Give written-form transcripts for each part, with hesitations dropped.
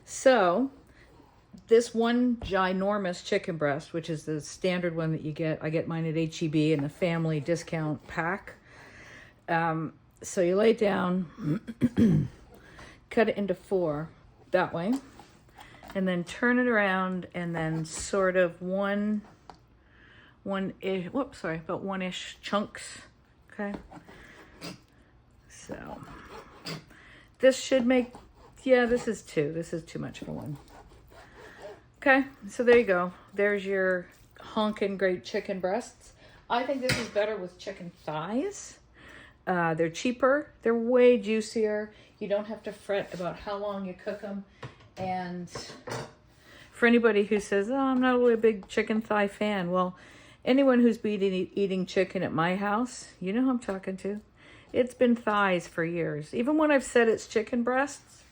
So this one ginormous chicken breast, which is the standard one that you get, I get mine at H-E-B in the family discount pack. So you lay it down, cut it into 4 that way, and then turn it around, and then sort of about 1-ish chunks. Okay. So this should make, yeah, this is 2. This is too much for 1. Okay, so there you go. There's your honkin' great chicken breasts. I think this is better with chicken thighs. They're cheaper. They're way juicier. You don't have to fret about how long you cook them. And for anybody who says, oh, I'm not really a big chicken thigh fan. Well, anyone who's been eating chicken at my house, you know who I'm talking to. It's been thighs for years. Even when I've said it's chicken breasts,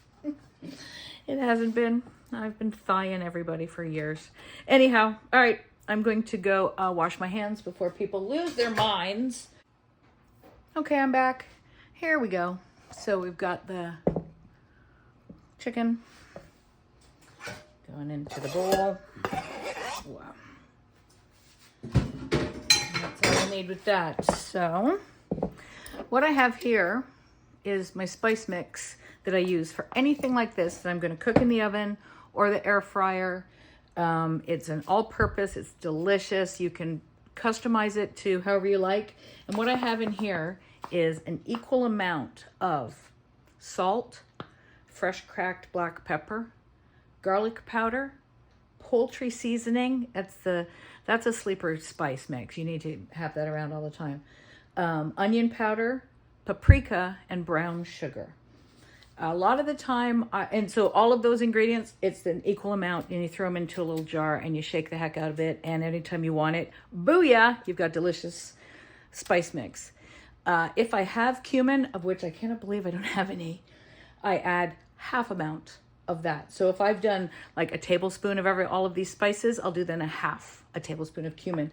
it hasn't been. I've been thigh-ing everybody for years. Anyhow, all right, I'm going to go wash my hands before people lose their minds. Okay, I'm back. Here we go. So we've got the chicken going into the bowl. Wow. That's all I need with that. So what I have here is my spice mix that I use for anything like this that I'm going to cook in the oven or the air fryer. It's an all-purpose. It's delicious. You can customize it to however you like. And what I have in here is an equal amount of salt, fresh cracked black pepper, garlic powder, poultry seasoning. That's a sleeper spice mix. You need to have that around all the time. Onion powder, paprika, and brown sugar. A lot of the time, and so all of those ingredients, it's an equal amount, and you throw them into a little jar and you shake the heck out of it. And anytime you want it, booyah, you've got delicious spice mix. If I have cumin, of which I cannot believe I don't have any, I add half amount of that. So if I've done like a tablespoon of all of these spices, I'll do then a tablespoon of cumin.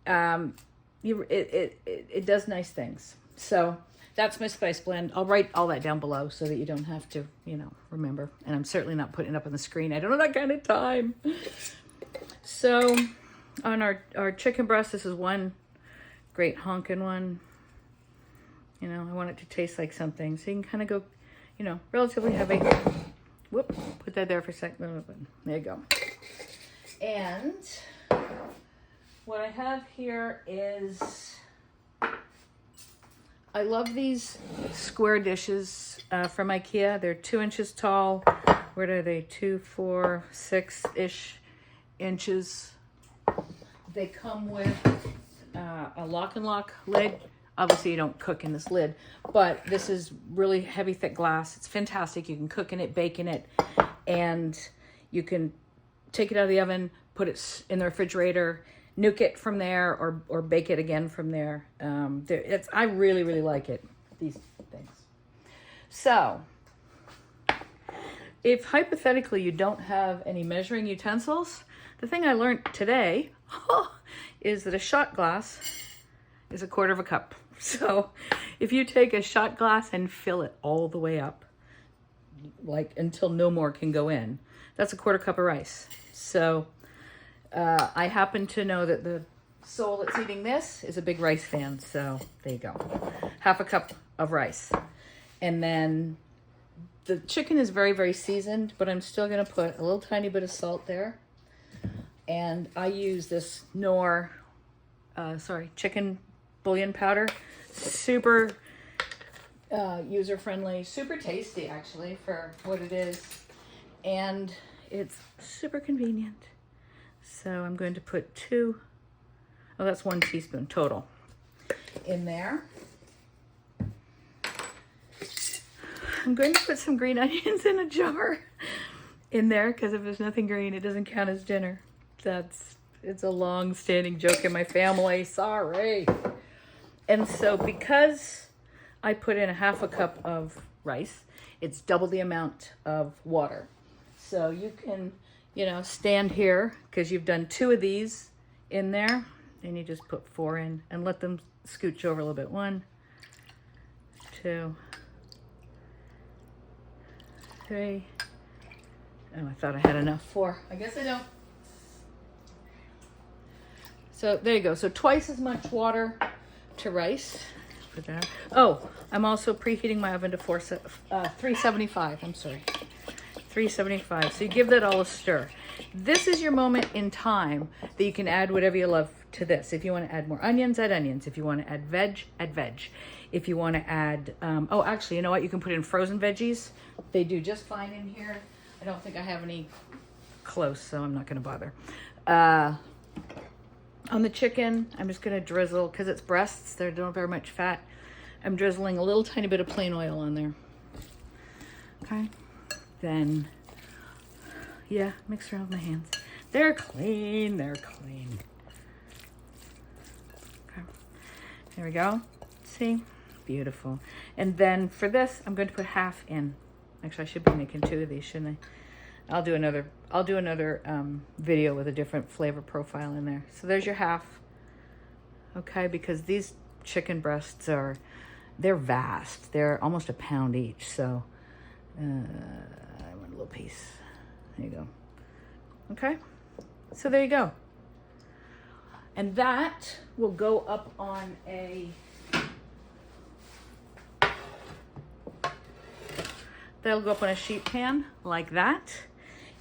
It does nice things. So that's my spice blend. I'll write all that down below so that you don't have to, remember. And I'm certainly not putting it up on the screen. I don't have that kind of time. So on our chicken breast, this is one great honkin' one. I want it to taste like something. So you can kind of go, relatively heavy. Whoop, put that there for a second. There you go. And what I have here is, I love these square dishes from IKEA. They're 2 inches tall. What are they? 2, 4, 6-ish inches. They come with a lock and lock lid. Obviously, you don't cook in this lid, but this is really heavy, thick glass. It's fantastic. You can cook in it, bake in it, and you can take it out of the oven, put it in the refrigerator, nuke it from there, or bake it again from there. I really, really like it, these things. So if hypothetically you don't have any measuring utensils, the thing I learned today is that a shot glass is 1/4 cup. So if you take a shot glass and fill it all the way up, like until no more can go in, that's 1/4 cup of rice. So I happen to know that the soul that's eating this is a big rice fan. So there you go. 1/2 cup of rice. And then the chicken is very, very seasoned, but I'm still going to put a little tiny bit of salt there. And I use this chicken bouillon powder. Super user-friendly, super tasty actually for what it is. And it's super convenient. So I'm going to put that's 1 teaspoon total in there. I'm going to put some green onions in a jar in there, because if there's nothing green, it doesn't count as dinner. It's a long-standing joke in my family. Sorry. And so because I put in 1/2 cup of rice, it's double the amount of water. So you can, stand here, because you've done 2 of these in there, and you just put 4 in and let them scooch over a little bit. 1, 2, 3. Oh, I thought I had enough for. I guess I don't. So there you go. So twice as much water to rice. For that. Oh, I'm also preheating my oven to 375. I'm sorry. 375. So you give that all a stir. This is your moment in time that you can add whatever you love to this. If you want to add more onions, add onions. If you want to add veg, add veg. If you want to add, oh, actually, you know what? You can put in frozen veggies. They do just fine in here. I don't think I have any close, so I'm not going to bother. On the chicken, I'm just going to drizzle, because it's breasts, they don't have very much fat. I'm drizzling a little tiny bit of plain oil on there. Okay. Then, yeah, mix around with my hands. They're clean, they're clean. Okay. There we go. See? Beautiful. And then for this, I'm going to put half in. Actually, I should be making 2 of these, shouldn't I? I'll do another video with a different flavor profile in there. So there's your half. Okay, because these chicken breasts they're vast. They're almost a pound each. So I want a little piece. There you go. Okay, so there you go. And that will go up on that'll go up on a sheet pan like that.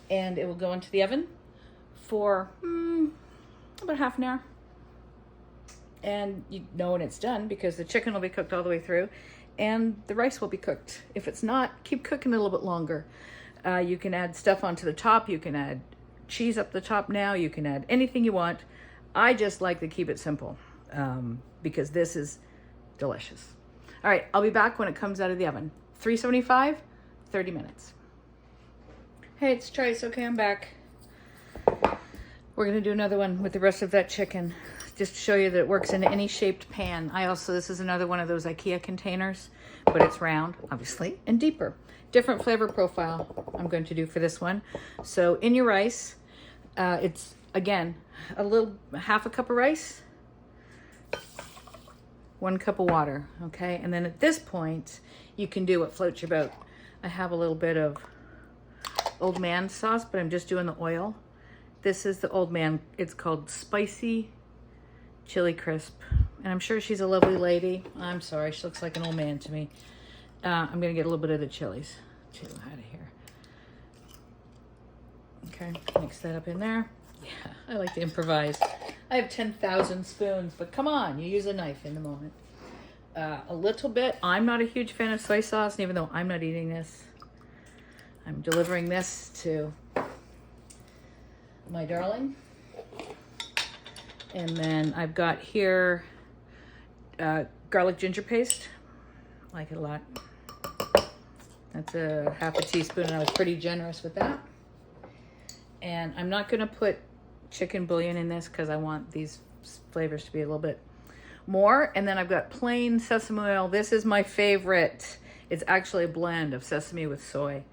And it will go into the oven for about half an hour. And you know when it's done because the chicken will be cooked all the way through and the rice will be cooked. If it's not, keep cooking a little bit longer. You can add stuff onto the top. You can add cheese up the top now. You can add anything you want. I just like to keep it simple because this is delicious. All right, I'll be back when it comes out of the oven. 375, 30 minutes. Hey, it's Trice. Okay, I'm back. We're going to do another one with the rest of that chicken, just to show you that it works in any shaped pan. This is another one of those IKEA containers, but it's round, obviously, and deeper. Different flavor profile I'm going to do for this one. So in your rice, it's, again, half a cup of rice, 1 cup of water, okay? And then at this point, you can do what floats your boat. I have a little bit of Old Man sauce, but I'm just doing the oil. This is the Old Man. It's called Spicy Chili Crisp. And I'm sure she's a lovely lady. I'm sorry, she looks like an old man to me. I'm gonna get a little bit of the chilies too out of here. Okay, mix that up in there. Yeah, I like to improvise. I have 10,000 spoons, but come on, you use a knife in the moment. A little bit. I'm not a huge fan of soy sauce, and even though I'm not eating this, I'm delivering this to my darling. And then I've got here garlic ginger paste. I like it a lot. That's a half a teaspoon, and I was pretty generous with that. And I'm not going to put chicken bouillon in this because I want these flavors to be a little bit more. And then I've got plain sesame oil. This is my favorite. It's actually a blend of sesame with soy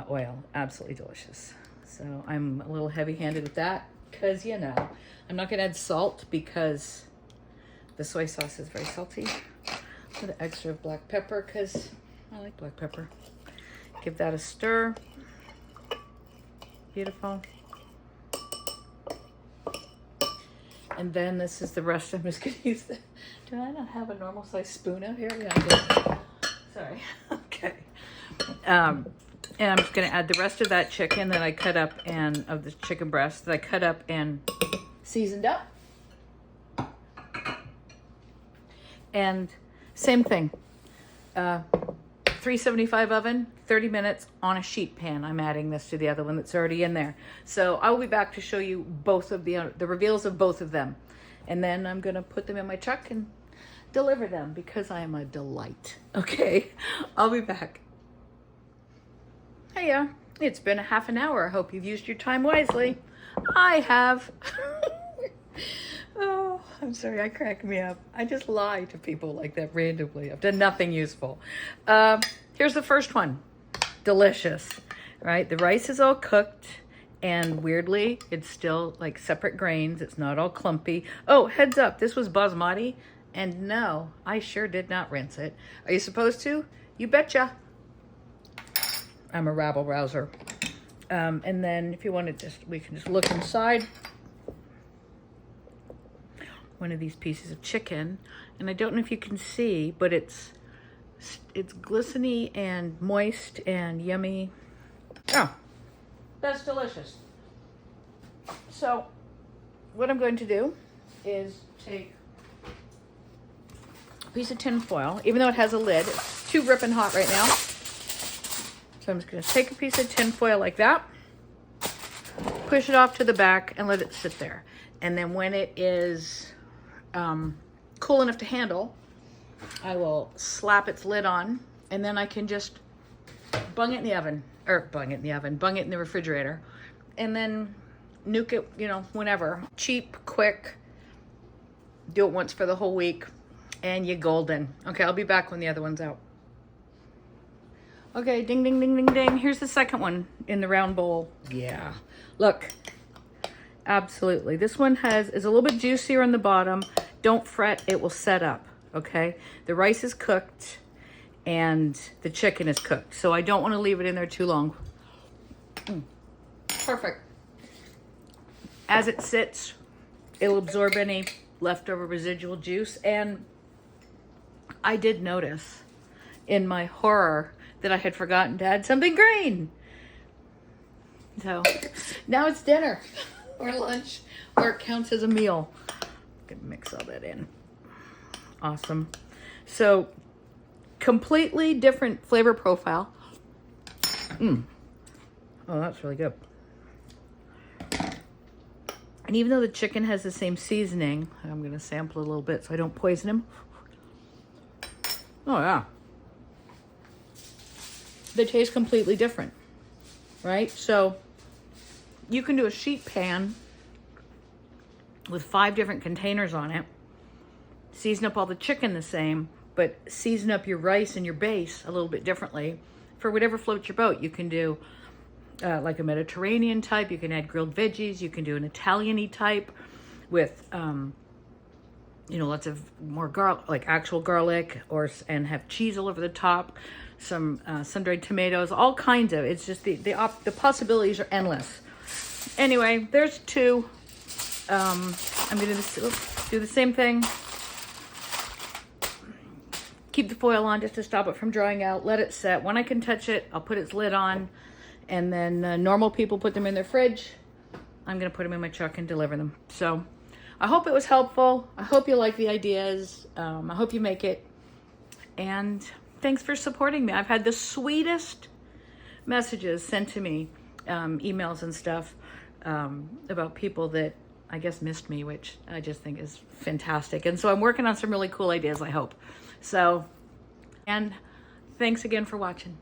oil. Absolutely delicious. So I'm a little heavy-handed with that because, you know, I'm not going to add salt because the soy sauce is very salty. With an extra black pepper because I like black pepper. Give that a stir. Beautiful. And then this is the rest. I'm just going to use the... Do I not have a normal size spoon out here? Yeah, I do. Sorry. Okay. And I'm just going to add the rest of that chicken that I cut up and of the chicken breast that I cut up and seasoned up. And same thing. 375 oven, 30 minutes on a sheet pan. I'm adding this to the other one that's already in there. So I will be back to show you both of the reveals of both of them. And then I'm going to put them in my truck and deliver them because I am a delight. Okay, I'll be back. Hiya, it's been a half an hour. I hope you've used your time wisely. I have. Oh, I'm sorry, I crack me up. I just lie to people like that randomly. I've done nothing useful. Here's the first one. Delicious, right? The rice is all cooked and weirdly, it's still like separate grains. It's not all clumpy. Oh, heads up, this was basmati. And no, I sure did not rinse it. Are you supposed to? You betcha. I'm a rabble rouser. And then if you want to we can just look inside one of these pieces of chicken. And I don't know if you can see, but it's glistening and moist and yummy. Oh, that's delicious. So what I'm going to do is take a piece of tin foil, even though it has a lid. It's too ripping hot right now. So I'm just going to take a piece of tin foil like that, push it off to the back, and let it sit there. And then when it is cool enough to handle, I will slap its lid on, and then I can just bung it in the oven, bung it in the refrigerator, and then nuke it, you know, whenever. Cheap, quick, do it once for the whole week, and you're golden. Okay, I'll be back when the other one's out. Okay, ding, ding, ding, ding, ding. Here's the second one in the round bowl. Yeah, look, absolutely. This one is a little bit juicier on the bottom. Don't fret, it will set up, okay? The rice is cooked and the chicken is cooked, so I don't want to leave it in there too long. Perfect. As it sits, it'll absorb any leftover residual juice. And I did notice in my horror that I had forgotten to add something green. So now it's dinner or lunch, or it counts as a meal. I'm gonna mix all that in. Awesome. So completely different flavor profile. Oh, that's really good. And even though the chicken has the same seasoning, I'm going to sample a little bit so I don't poison him. Oh, yeah. They taste completely different, right? So you can do a sheet pan with 5 different containers on it, season up all the chicken the same, but season up your rice and your base a little bit differently. For whatever floats your boat, you can do like a Mediterranean type. You can add grilled veggies. You can do an Italian-y type with, you know, lots of more garlic, like actual garlic, and have cheese all over the top, some sun-dried tomatoes, all kinds of. It's just the possibilities are endless. Anyway, there's 2. I'm gonna do the same thing. Keep the foil on just to stop it from drying out. Let it set. When I can touch it, I'll put its lid on. And then normal people put them in their fridge. I'm going to put them in my truck and deliver them. So I hope it was helpful. I hope you like the ideas. I hope you make it. And thanks for supporting me. I've had the sweetest messages sent to me, emails and stuff, about people that I guess missed me, which I just think is fantastic. And so I'm working on some really cool ideas, I hope. So, and thanks again for watching.